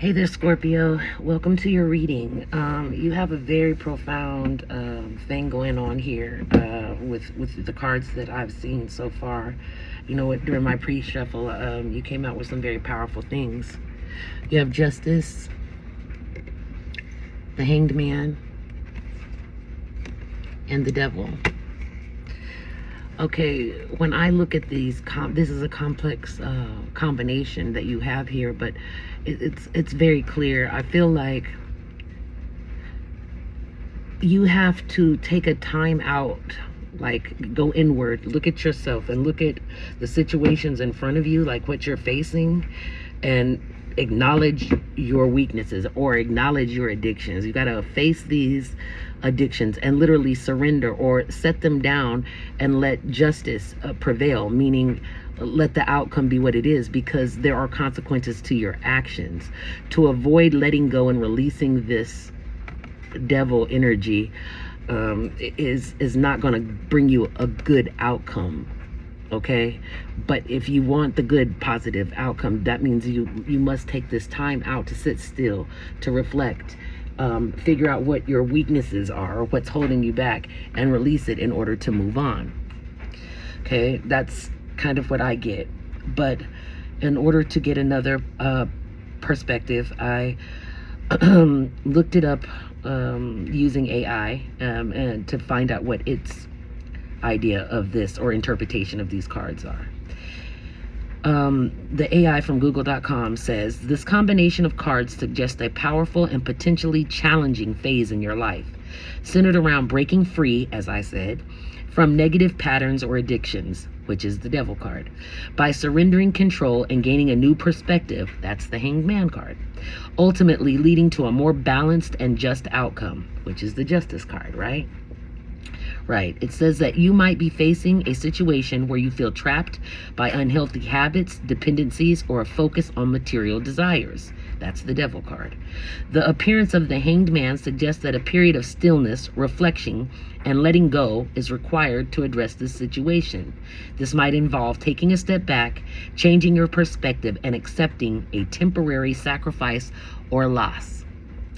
Hey there, Scorpio. Welcome to your reading. You have a very profound thing going on here with the cards that I've seen so far. You know what? During my pre-shuffle, you came out with some very powerful things. You have Justice, the Hanged Man, and the Devil. Okay, when I look at these, this is a complex combination that you have here, but it's very clear. I feel like you have to take a time out, like go inward, look at yourself and look at the situations in front of you, like what you're facing, and acknowledge your weaknesses or acknowledge your addictions. You got to face these addictions and literally surrender or set them down and let justice prevail, meaning let the outcome be what it is, because there are consequences to your actions. To avoid letting go and releasing this devil energy is not going to bring you a good outcome. Okay, but if you want the good positive outcome, that means you must take this time out to sit still, to reflect, figure out what your weaknesses are or what's holding you back, and release it in order to move on. Okay, that's kind of what I get. But in order to get another perspective, I looked it up using AI and to find out what its idea of this or interpretation of these cards are. The AI from google.com says this combination of cards suggests a powerful and potentially challenging phase in your life, centered around breaking free, as I said, from negative patterns or addictions, which is the Devil card, by surrendering control and gaining a new perspective, that's the Hanged Man card, ultimately leading to a more balanced and just outcome, which is the Justice card, right? Right. It says that you might be facing a situation where you feel trapped by unhealthy habits, dependencies, or a focus on material desires. That's the Devil card. The appearance of the Hanged Man suggests that a period of stillness, reflection, and letting go is required to address this situation. This might involve taking a step back, changing your perspective, and accepting a temporary sacrifice or loss.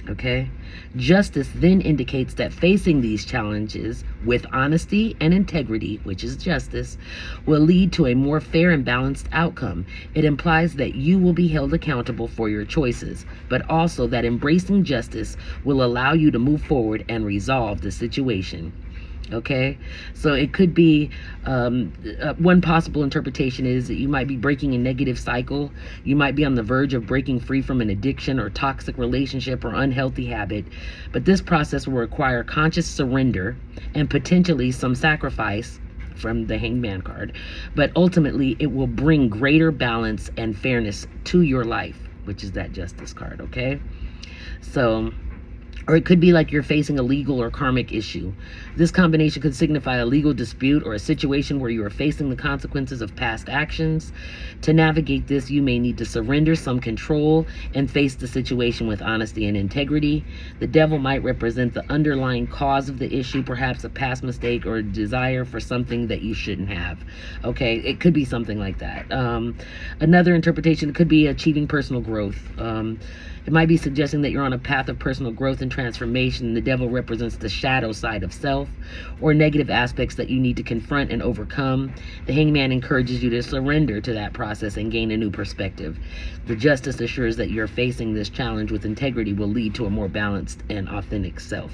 Okay? Justice then indicates that facing these challenges with honesty and integrity, which is justice, will lead to a more fair and balanced outcome. It implies that you will be held accountable for your choices, but also that embracing justice will allow you to move forward and resolve the situation. Okay, so it could be one possible interpretation is that you might be breaking a negative cycle. You might be on the verge of breaking free from an addiction or toxic relationship or unhealthy habit, but this process will require conscious surrender and potentially some sacrifice from the Hanged Man card, but ultimately it will bring greater balance and fairness to your life, which is that Justice card. Okay, so, or it could be like you're facing a legal or karmic issue. This combination could signify a legal dispute or a situation where you are facing the consequences of past actions. To navigate this, you may need to surrender some control and face the situation with honesty and integrity. The Devil might represent the underlying cause of the issue, perhaps a past mistake or a desire for something that you shouldn't have. Okay, it could be something like that. Another interpretation could be achieving personal growth. It might be suggesting that you're on a path of personal growth and transformation. The Devil represents the shadow side of self or negative aspects that you need to confront and overcome. The Hanged Man encourages you to surrender to that process and gain a new perspective. The Justice assures that you're facing this challenge with integrity will lead to a more balanced and authentic self.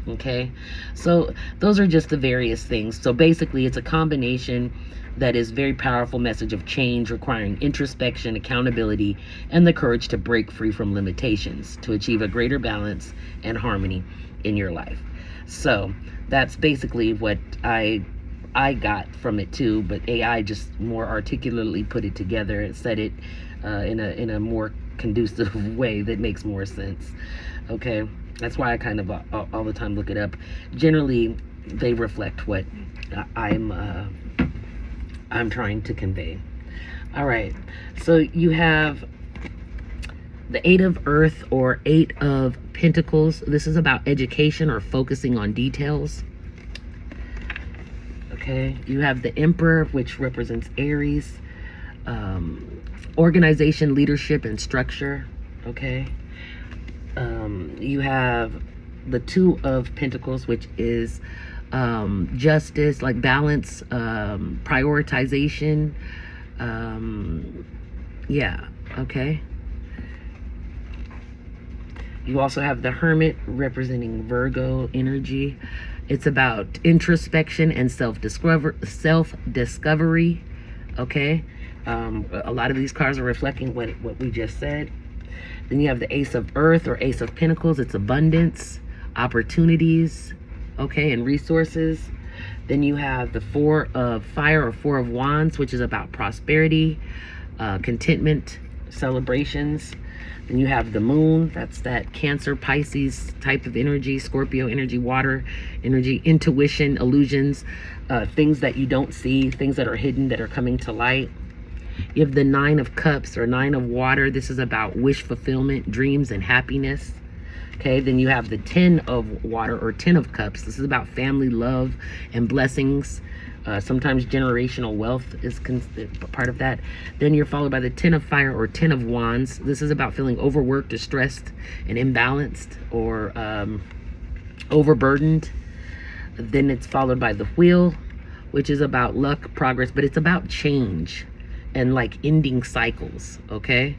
Okay, so those are just the various things. So basically it's a combination that is very powerful message of change, requiring introspection, accountability, and the courage to break free from limitations to achieve a greater balance and harmony in your life. So that's basically what I got from it too, but AI just more articulately put it together and said it in a more conducive way that makes more sense. Okay, that's why I kind of all the time look it up. Generally, they reflect what I'm trying to convey. All right, so you have the Eight of Earth or Eight of Pentacles. This is about education or focusing on details. Okay, you have the Emperor, which represents Aries, organization, leadership, and structure. Okay. You have the Two of Pentacles, which is justice, like balance, prioritization. Yeah, okay. You also have the Hermit representing Virgo energy. It's about introspection and self-discovery. Okay. A lot of these cards are reflecting what we just said. Then you have the Ace of Earth or Ace of Pentacles. It's abundance, opportunities, okay, and resources. Then you have the Four of Fire or Four of Wands, which is about prosperity, contentment, celebrations. Then you have the Moon. That's that Cancer, Pisces type of energy, Scorpio energy, water energy, intuition, illusions, things that you don't see, things that are hidden that are coming to light. You have the Nine of Cups or Nine of Water. This is about wish fulfillment, dreams, and happiness. Okay, then you have the 10 of Water or 10 of Cups. This is about family, love, and blessings. Sometimes generational wealth is part of that. Then you're followed by the 10 of Fire or 10 of Wands. This is about feeling overworked, distressed, and imbalanced, or overburdened. Then it's followed by the Wheel, which is about luck, progress, but it's about change and like ending cycles, okay?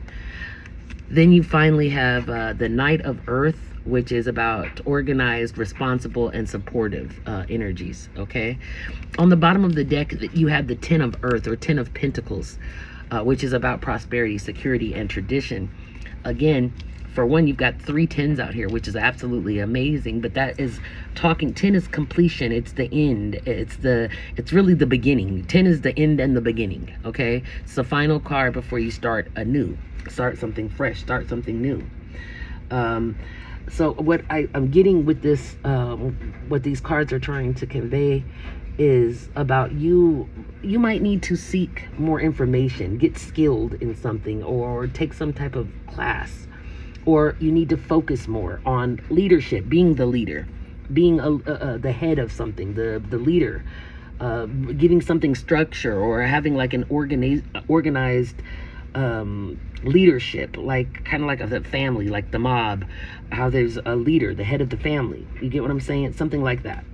Then you finally have the Knight of Earth, which is about organized, responsible, and supportive energies, okay? On the bottom of the deck, you have the 10 of Earth or 10 of Pentacles, which is about prosperity, security, and tradition. Again, for one, you've got 3 10s out here, which is absolutely amazing, but that is talking, 10 is completion, it's the end, it's really the beginning. 10 is the end and the beginning, okay? It's the final card before you start anew, start something fresh, start something new. So what I'm getting with this, what these cards are trying to convey is about you might need to seek more information, get skilled in something, or take some type of class, or you need to focus more on leadership, being the leader, being the head of something, the leader, getting something structure, or having like an organized leadership, like kind of like a family, like the mob, how there's a leader, the head of the family. You get what I'm saying? It's something like that.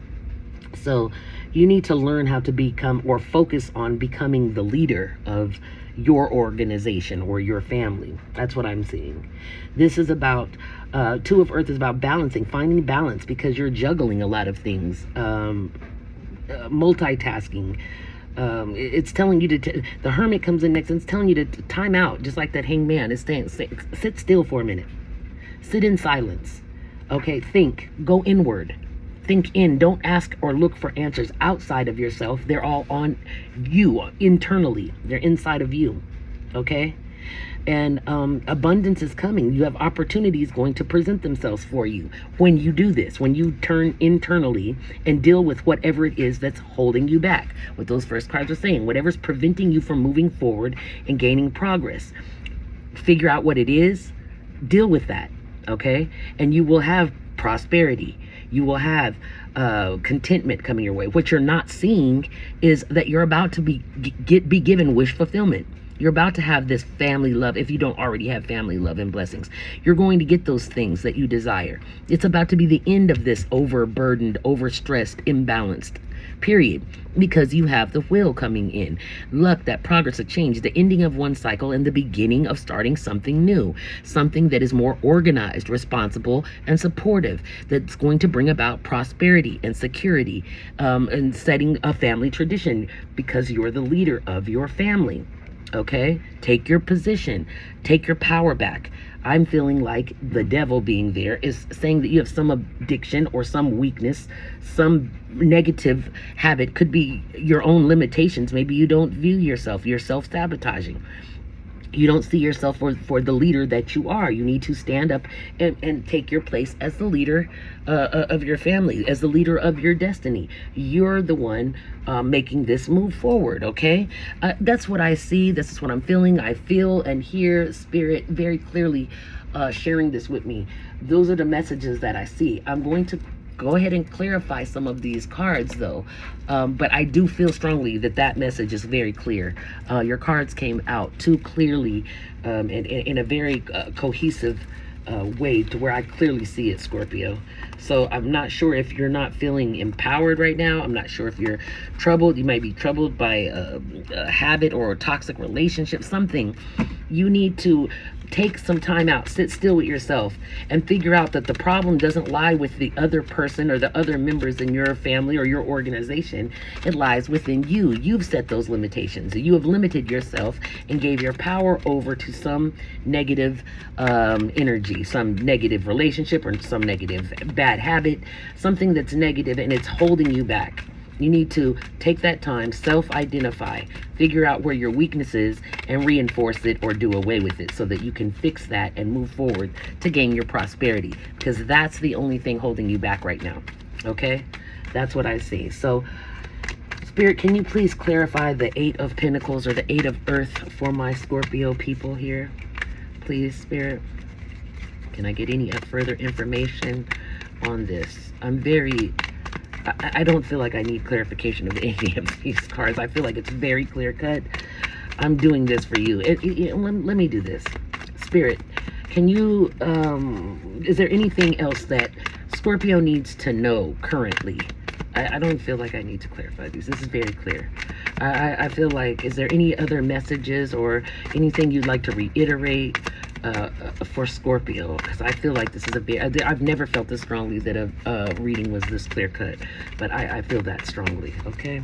So you need to learn how to become, or focus on becoming the leader of your organization or your family. That's what I'm seeing. This is about, Two of Earth is about balancing, finding balance, because you're juggling a lot of things, multitasking. It's telling you to, the Hermit comes in next and it's telling you to time out, just like that Hangman is saying, sit still for a minute. Sit in silence. Okay, think, go inward. Think in, don't ask or look for answers outside of yourself. They're all on you, internally. They're inside of you, okay? And abundance is coming. You have opportunities going to present themselves for you when you do this, when you turn internally and deal with whatever it is that's holding you back. What those first cards are saying, whatever's preventing you from moving forward and gaining progress. Figure out what it is, deal with that, okay? And you will have prosperity. You will have contentment coming your way. What you're not seeing is that you're about to be given wish fulfillment. You're about to have this family love. If you don't already have family love and blessings, you're going to get those things that you desire. It's about to be the end of this overburdened, overstressed, imbalanced period, because you have the Wheel coming in. Luck, that progress, a change, the ending of one cycle and the beginning of starting something new, something that is more organized, responsible, and supportive, that's going to bring about prosperity and security, and setting a family tradition, because you're the leader of your family. Okay, take your position, take your power back. I'm feeling like the devil being there is saying that you have some addiction or some weakness, some negative habit. Could be your own limitations. Maybe you don't view yourself, you're self-sabotaging. You don't see yourself for the leader that you are. You need to stand up and take your place as the leader of your family, as the leader of your destiny. You're the one making this move forward, okay? That's what I see. This is what I'm feeling. I feel and hear Spirit very clearly sharing this with me. Those are the messages that I see. I'm going to go ahead and clarify some of these cards, though. But I do feel strongly that that message is very clear. Your cards came out too clearly, in a very cohesive way, to where I clearly see it, Scorpio. So I'm not sure if you're not feeling empowered right now. I'm not sure if you're troubled. You might be troubled by a habit or a toxic relationship, something. You need to take some time out, sit still with yourself, and figure out that the problem doesn't lie with the other person or the other members in your family or your organization. It lies within you. You've set those limitations. You have limited yourself and gave your power over to some negative energy, some negative relationship, or some negative bad habit, something that's negative, and it's holding you back. You need to take that time, self-identify, figure out where your weakness is, and reinforce it or do away with it so that you can fix that and move forward to gain your prosperity. Because that's the only thing holding you back right now. Okay? That's what I see. So, Spirit, can you please clarify the 8 of Pentacles or the 8 of Earth for my Scorpio people here? Please, Spirit. Can I get any further information on this? I don't feel like I need clarification of any of these cards. I feel like it's very clear cut. I'm doing this for you. Let me do this. Spirit, can you, is there anything else that Scorpio needs to know currently? I don't feel like I need to clarify these. This is very clear. I feel like, is there any other messages or anything you'd like to reiterate for Scorpio? Because I feel like this is I've never felt this strongly that a reading was this clear cut, but I feel that strongly. Okay,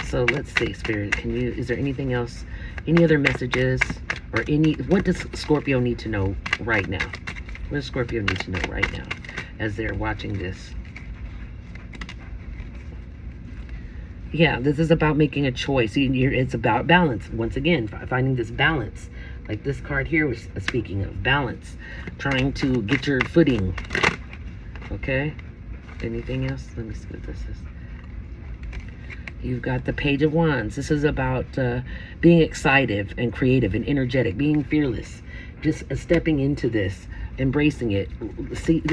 so let's see, Spirit, is there anything else, any other messages, or what does Scorpio need to know right now? What does Scorpio need to know right now as they're watching this? Yeah, this is about making a choice. It's about balance. Once again, finding this balance. Like this card here was speaking of balance. Trying to get your footing. Okay? Anything else? Let me see what this is. You've got the Page of Wands. This is about being excited and creative and energetic. Being fearless. Just stepping into this. Embracing it,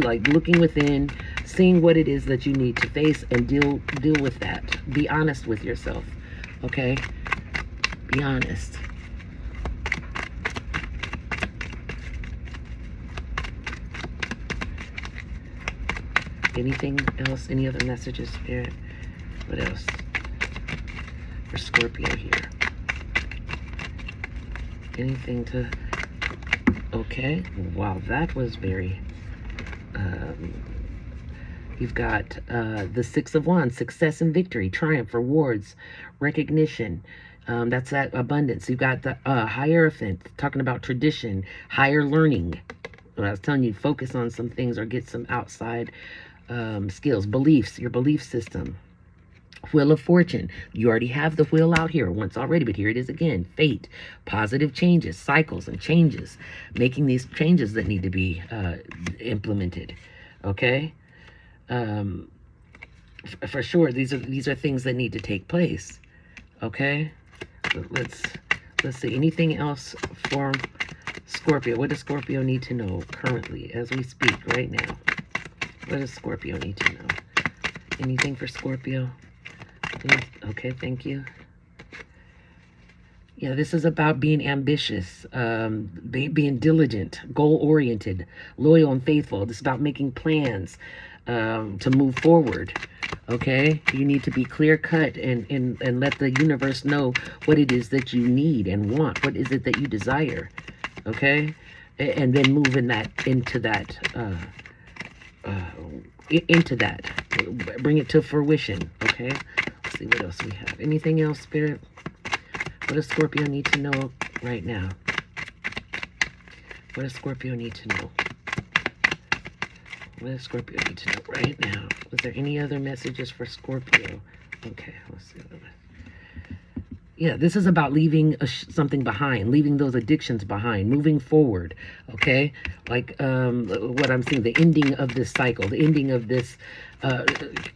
like looking within, seeing what it is that you need to face and deal with that. Be honest with yourself, okay? Be honest. Anything else? Any other messages, Spirit? What else for Scorpio here? Anything to... Okay, wow, that was very, you've got the 6 of Wands, success and victory, triumph, rewards, recognition. That's that abundance. You've got the Hierophant, talking about tradition, higher learning. When I was telling you, focus on some things or get some outside skills, beliefs, your belief system. Wheel of Fortune. You already have the wheel out here once already, but here it is again. Fate, positive changes, cycles and changes, making these changes that need to be implemented. Okay, for sure, these are things that need to take place. Okay, let's see. Anything else for Scorpio? What does Scorpio need to know currently as we speak right now? What does Scorpio need to know? Anything for Scorpio? Okay, thank you. Yeah, this is about being ambitious, being diligent, goal-oriented, loyal and faithful. This is about making plans to move forward. Okay, you need to be clear-cut and let the universe know what it is that you need and want. What is it that you desire? Okay, and then move into that. Bring it to fruition. Okay. Let's see what else we have. Anything else, Spirit? What does Scorpio need to know right now? What does Scorpio need to know? What does Scorpio need to know right now? Was there any other messages for Scorpio? Okay, let's see. Yeah, this is about leaving something behind, leaving those addictions behind, moving forward, okay? Like what I'm seeing, the ending of this cycle, the ending of this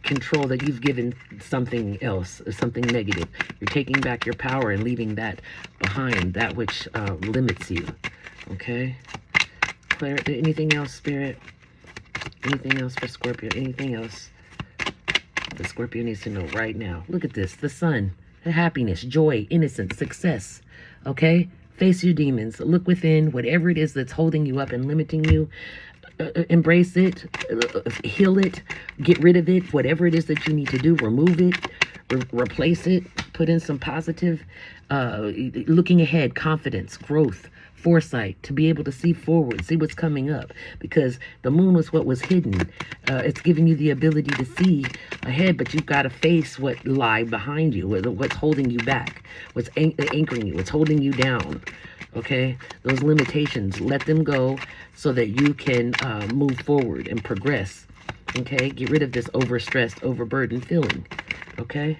control that you've given something else, something negative. You're taking back your power and leaving that behind, that which limits you, okay? Anything else, Spirit? Anything else for Scorpio? Anything else the Scorpio needs to know right now? Look at this. The sun. The happiness, joy, innocence, success. Okay? Face your demons. Look within. Whatever it is that's holding you up and limiting you, embrace it. Heal it. Get rid of it. Whatever it is that you need to do, remove it. Replace it. Put in some positive, looking ahead, confidence, growth, foresight, to be able to see forward, see what's coming up, because the moon was what was hidden. It's giving you the ability to see ahead, but you've got to face what lie behind you, what's holding you back, what's anchoring you, what's holding you down. Okay, those limitations, let them go so that you can move forward and progress. Okay, get rid of this overstressed, overburdened feeling. Okay.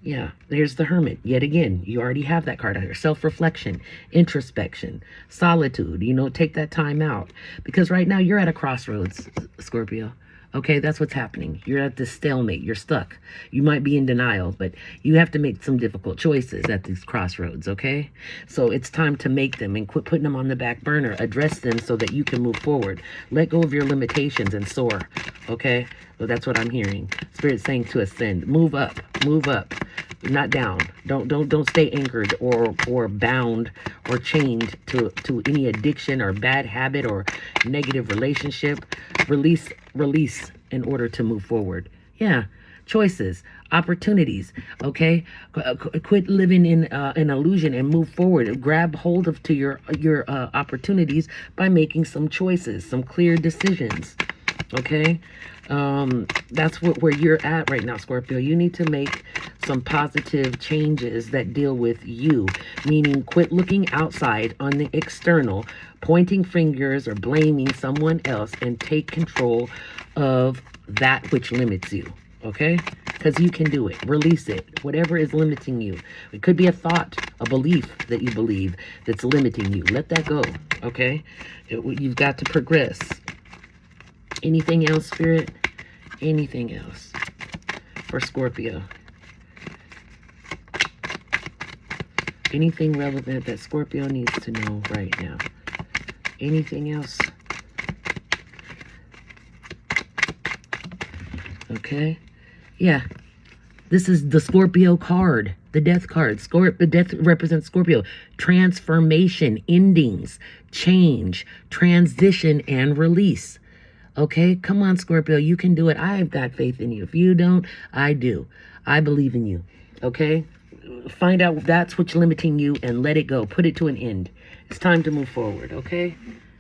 Yeah, there's the Hermit. Yet again, you already have that card out here. Self-reflection, introspection, solitude. Take that time out. Because right now you're at a crossroads, Scorpio. Okay, that's what's happening. You're at this stalemate. You're stuck. You might be in denial, but you have to make some difficult choices at these crossroads, okay? So it's time to make them and quit putting them on the back burner. Address them so that you can move forward. Let go of your limitations and soar, okay? Well, that's what I'm hearing. Spirit's saying to ascend. Move up, not down. Don't stay anchored or bound or chained to any addiction or bad habit or negative relationship. Release in order to move forward. Yeah, choices, opportunities. Okay, quit living in an illusion and move forward. Grab hold of to your opportunities by making some choices, some clear decisions. Okay. That's where you're at right now, Scorpio. You need to make some positive changes that deal with you, meaning quit looking outside on the external, pointing fingers or blaming someone else, and take control of that which limits you. Okay? Because you can do it. Release it. Whatever is limiting you. It could be a thought, a belief that you believe that's limiting you. Let that go. Okay? You've got to progress. Anything else, Spirit? Anything else for Scorpio? Anything relevant that Scorpio needs to know right now? Anything else? Okay. Yeah. This is the Scorpio card, the death card. The death represents Scorpio. Transformation, endings, change, transition, and release. Okay, come on, Scorpio. You can do it. I've got faith in you. If you don't, I do. I believe in you. Okay, find out that's what's limiting you and let it go. Put it to an end. It's time to move forward. Okay,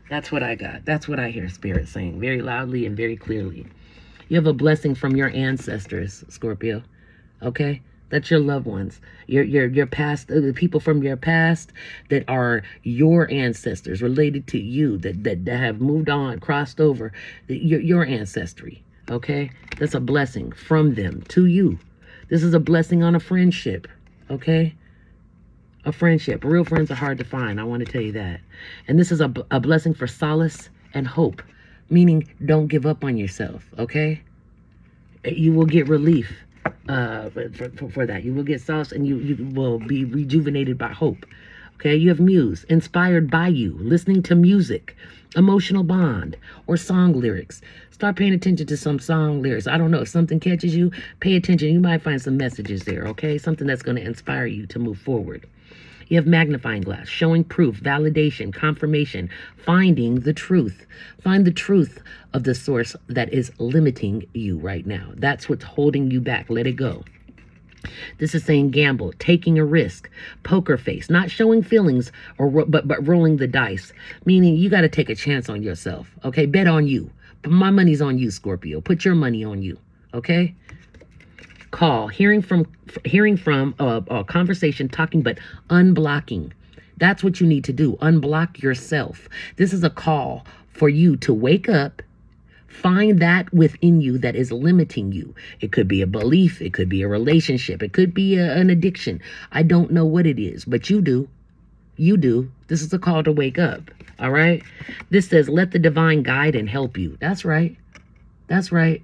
that's what I got. That's what I hear Spirit saying very loudly and very clearly. You have a blessing from your ancestors, Scorpio. Okay, that's your loved ones, your past, the people from your past that are your ancestors, related to you, that have moved on, crossed over, your ancestry. Okay, that's a blessing from them to you. This is a blessing on a friendship. Okay, a friendship. Real friends are hard to find. I want to tell you that. And this is a blessing for solace and hope, meaning don't give up on yourself. Okay, you will get relief. For that, you will get solace and you will be rejuvenated by hope. Okay, you have muse, inspired by you, listening to music, emotional bond, or song lyrics. Start paying attention to some song lyrics. I don't know, if something catches you, pay attention. You might find some messages there. Okay, something that's going to inspire you to move forward. You have magnifying glass, showing proof, validation, confirmation, finding the truth. Find the truth of the source that is limiting you right now. That's what's holding you back. Let it go. This is saying gamble, taking a risk, poker face, not showing feelings but rolling the dice, meaning you got to take a chance on yourself. Okay, bet on you. But my money's on you, Scorpio. Put your money on you. Okay. Call, hearing from a conversation, talking, but unblocking. That's what you need to do. Unblock yourself. This is a call for you to wake up, find that within you that is limiting you. It could be a belief. It could be a relationship. It could be an addiction. I don't know what it is, but you do. You do. This is a call to wake up. All right. This says, let the divine guide and help you. That's right. That's right.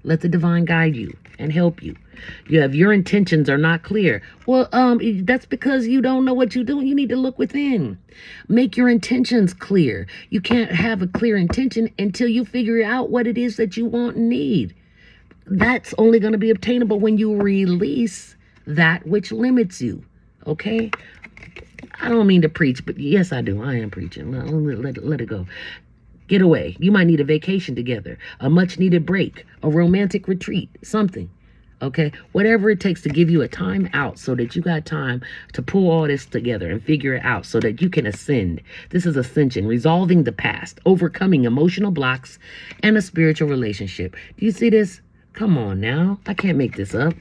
Let the divine guide you. and help you. You have your intentions are not clear. Well, that's because you don't know what you're doing. You need to look within. Make your intentions clear. You can't have a clear intention until you figure out what it is that you want and need. That's only going to be obtainable when you release that which limits you. Okay? I don't mean to preach, but yes, I do. I am preaching. Let it go. Get away. You might need a vacation together, a much needed break, a romantic retreat, something. Okay? Whatever it takes to give you a time out so that you got time to pull all this together and figure it out so that you can ascend. This is ascension, resolving the past, overcoming emotional blocks, and a spiritual relationship. Do you see this? Come on now. I can't make this up.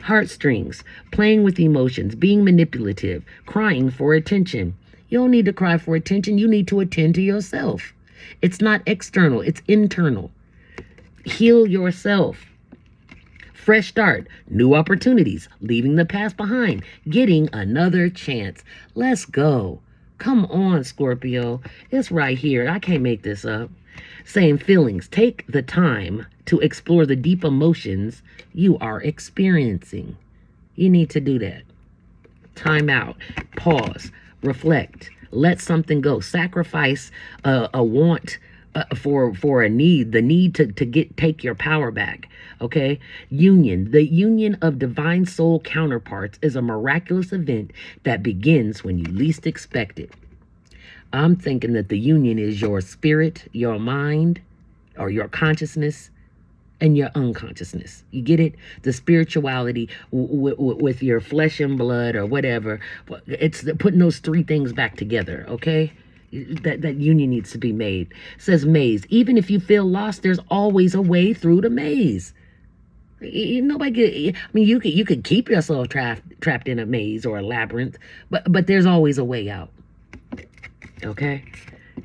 Heartstrings, playing with emotions, being manipulative, crying for attention. You don't need to cry for attention. You need to attend to yourself. It's not external. It's internal. Heal yourself. Fresh start, new opportunities, leaving the past behind, getting another chance. Let's go. Come on, Scorpio. It's right here. I can't make this up. Same feelings. Take the time to explore the deep emotions you are experiencing. You need to do that. Time out. Pause. Reflect. Let something go. Sacrifice a want for a need. The need to take your power back. Okay? Union. The union of divine soul counterparts is a miraculous event that begins when you least expect it. I'm thinking that the union is your spirit, your mind, or your consciousness, and your unconsciousness. You get it? The spirituality with your flesh and blood or whatever. It's putting those three things back together, okay? That union needs to be made. It says maze. Even if you feel lost, there's always a way through the maze. Nobody. I mean, you could keep yourself trapped in a maze or a labyrinth, but there's always a way out. Okay?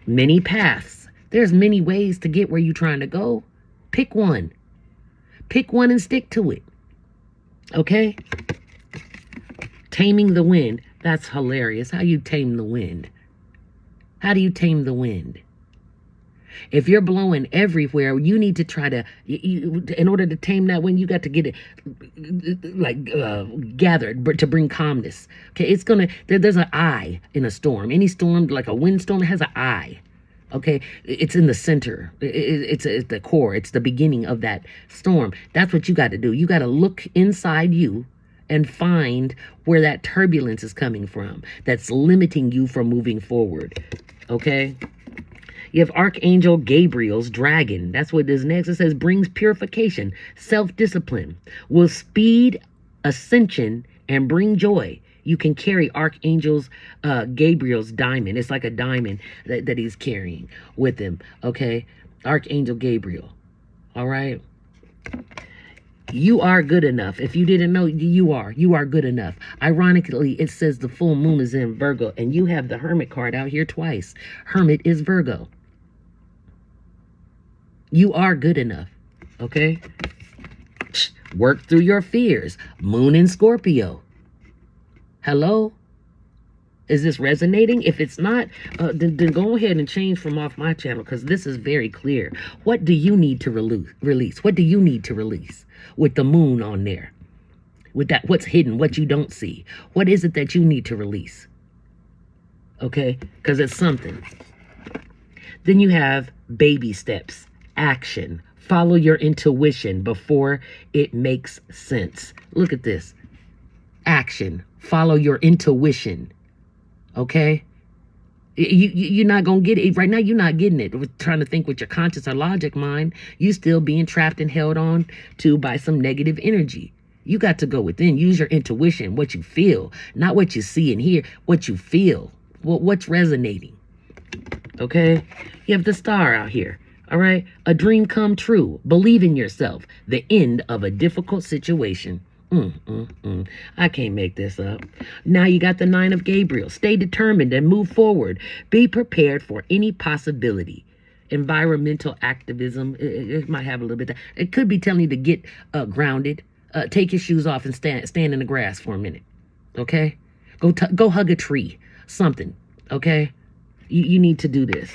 Many paths. There's many ways to get where you're trying to go. Pick one. Pick one and stick to it. Okay? Taming the wind. That's hilarious. How you tame the wind? How do you tame the wind? If you're blowing everywhere, you need to try to, in order to tame that wind, you got to get it gathered to bring calmness. Okay, there's an eye in a storm. Any storm, like a windstorm, has an eye. Okay, it's in the center. It's the core. It's the beginning of that storm. That's what you got to do. You got to look inside you and find where that turbulence is coming from that's limiting you from moving forward. Okay? You have Archangel Gabriel's dragon. That's what this next. It says brings purification, self-discipline, will speed ascension and bring joy. You can carry Archangel's Gabriel's diamond. It's like a diamond that he's carrying with him. Okay? Archangel Gabriel. All right? You are good enough. If you didn't know, you are. You are good enough. Ironically, it says the full moon is in Virgo, and you have the Hermit card out here twice. Hermit is Virgo. You are good enough. Okay? Work through your fears. Moon in Scorpio. Hello? Is this resonating? If it's not, then go ahead and change from off my channel, because this is very clear. What do you need to release? What do you need to release with the moon on there? With that, what's hidden, what you don't see? What is it that you need to release? Okay? Because it's something. Then you have baby steps, action. Follow your intuition before it makes sense. Look at this. Action. Follow your intuition. Okay? You're not going to get it. Right now, you're not getting it. We're trying to think with your conscious or logic mind. You still being trapped and held on to by some negative energy. You got to go within. Use your intuition, what you feel. Not what you see and hear, what you feel. What's resonating. Okay? You have the star out here. All right? A dream come true. Believe in yourself. The end of a difficult situation. I can't make this up. Now you got the 9 of Gabriel. Stay determined and move forward. Be prepared for any possibility. Environmental activism. It might have a little bit. It could be telling you to get grounded. Take your shoes off and stand in the grass for a minute. Okay? Go hug a tree. Something. Okay? You need to do this.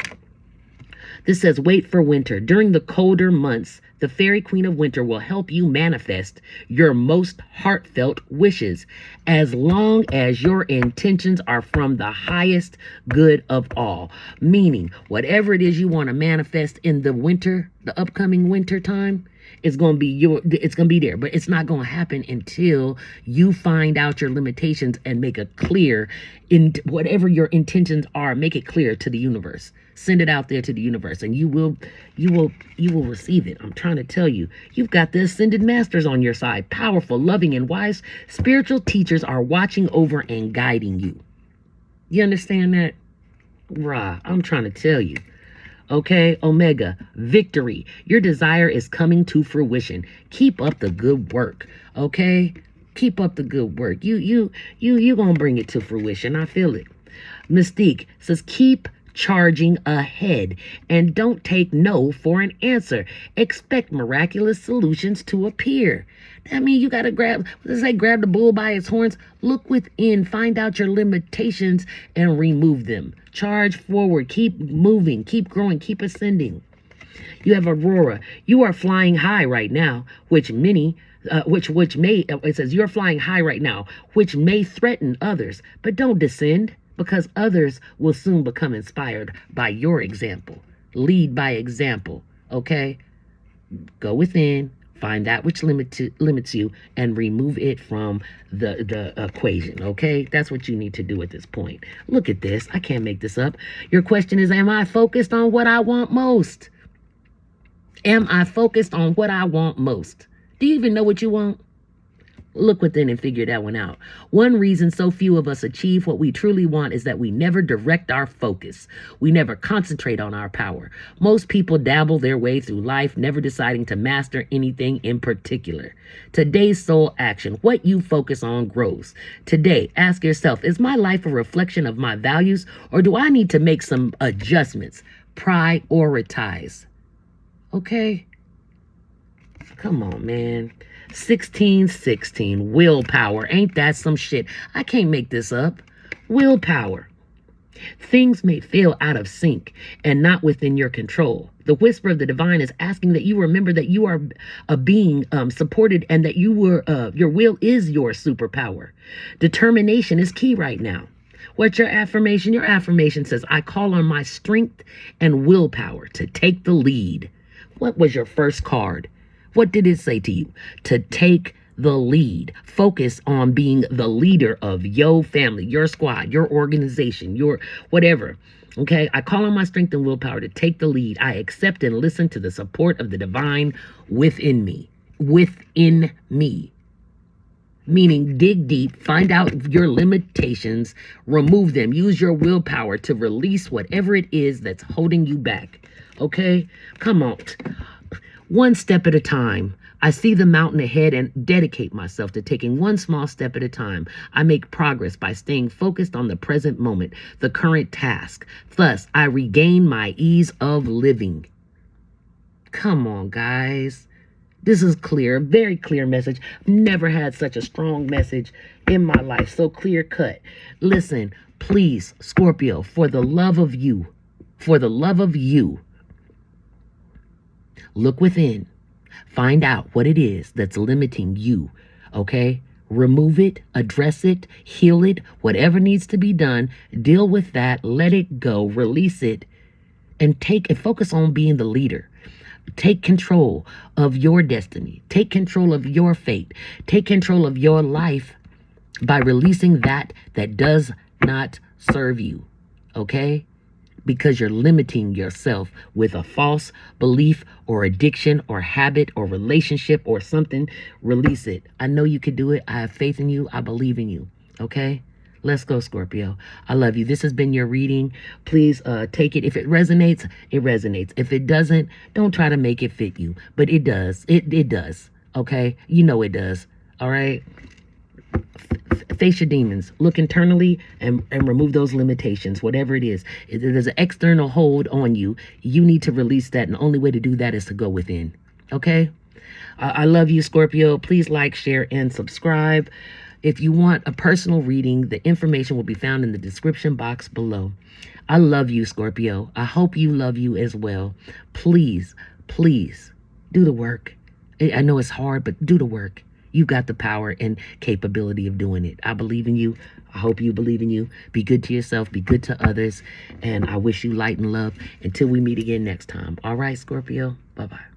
This says, wait for winter. During the colder months, The Fairy Queen of Winter will help you manifest your most heartfelt wishes as long as your intentions are from the highest good of all. Meaning, whatever it is you want to manifest in the winter, the upcoming winter time, it's going to be it's going to be there, but it's not going to happen until you find out your limitations and make it clear in whatever your intentions are. Make it clear to the universe. Send it out there to the universe, and you will receive it. I'm trying to tell you, you've got the ascended masters on your side. Powerful, loving, and wise spiritual teachers are watching over and guiding you. You understand that? Rah, I'm trying to tell you. Okay, Omega, victory. Your desire is coming to fruition. Keep up the good work. Okay? Keep up the good work. You gonna bring it to fruition. I feel it. Mystique says, keep charging ahead and don't take no for an answer. Expect miraculous solutions to appear. That means you got to grab the bull by its horns. Look within, find out your limitations and remove them. Charge forward, keep moving, keep growing, keep ascending. You have Aurora. You are flying high right now, which may, it says you're flying high right now, which may threaten others, but don't descend, because others will soon become inspired by your example. Lead by example, okay? Go within, find that which limits you, and remove it from the equation, okay? That's what you need to do at this point. Look at this. I can't make this up. Your question is, am I focused on what I want most? Am I focused on what I want most? Do you even know what you want? Look within and figure that one out. One reason so few of us achieve what we truly want is that we never direct our focus. We never concentrate on our power. Most people dabble their way through life, never deciding to master anything in particular. Today's soul action, what you focus on grows. Today, ask yourself, is my life a reflection of my values, or do I need to make some adjustments? Prioritize. Okay? Come on, man. 1616, willpower. Ain't that some shit? I can't make this up. Willpower. Things may feel out of sync and not within your control. The whisper of the divine is asking that you remember that you are a being supported, and that your will is your superpower. Determination is key right now. What's your affirmation? Your affirmation says, I call on my strength and willpower to take the lead. What was your first card? What did it say to you? To take the lead. Focus on being the leader of your family, your squad, your organization, your whatever. Okay? I call on my strength and willpower to take the lead. I accept and listen to the support of the divine within me. Within me. Meaning, dig deep, find out your limitations, remove them. Use your willpower to release whatever it is that's holding you back. Okay? Come on. One step at a time. I see the mountain ahead and dedicate myself to taking one small step at a time. I make progress by staying focused on the present moment, the current task. Thus, I regain my ease of living. Come on, guys. This is clear, very clear message. Never had such a strong message in my life. So clear cut. Listen, please, Scorpio, for the love of you, look within. Find out what it is that's limiting you, okay? Remove it, address it, heal it, whatever needs to be done. Deal with that, let it go, release it, and focus on being the leader. Take control of your destiny. Take control of your fate. Take control of your life by releasing that does not serve you, okay? Because you're limiting yourself with a false belief or addiction or habit or relationship or something. Release it. I know you can do it. I have faith in you. I believe in you. Okay? Let's go, Scorpio. I love you. This has been your reading. Please take it. If it resonates, it resonates. If it doesn't, don't try to make it fit you. But it does. It does. Okay? You know it does. All right? Face your demons. Look internally and remove those limitations, whatever it is. If there's an external hold on you, you need to release that. And the only way to do that is to go within. Okay? I love you, Scorpio. Please like, share, and subscribe. If you want a personal reading, the information will be found in the description box below. I love you, Scorpio. I hope you love you as well. Please, please Do the work. I know it's hard, but do the work. You got the power and capability of doing it. I believe in you. I hope you believe in you. Be good to yourself. Be good to others. And I wish you light and love until we meet again next time. All right, Scorpio. Bye-bye.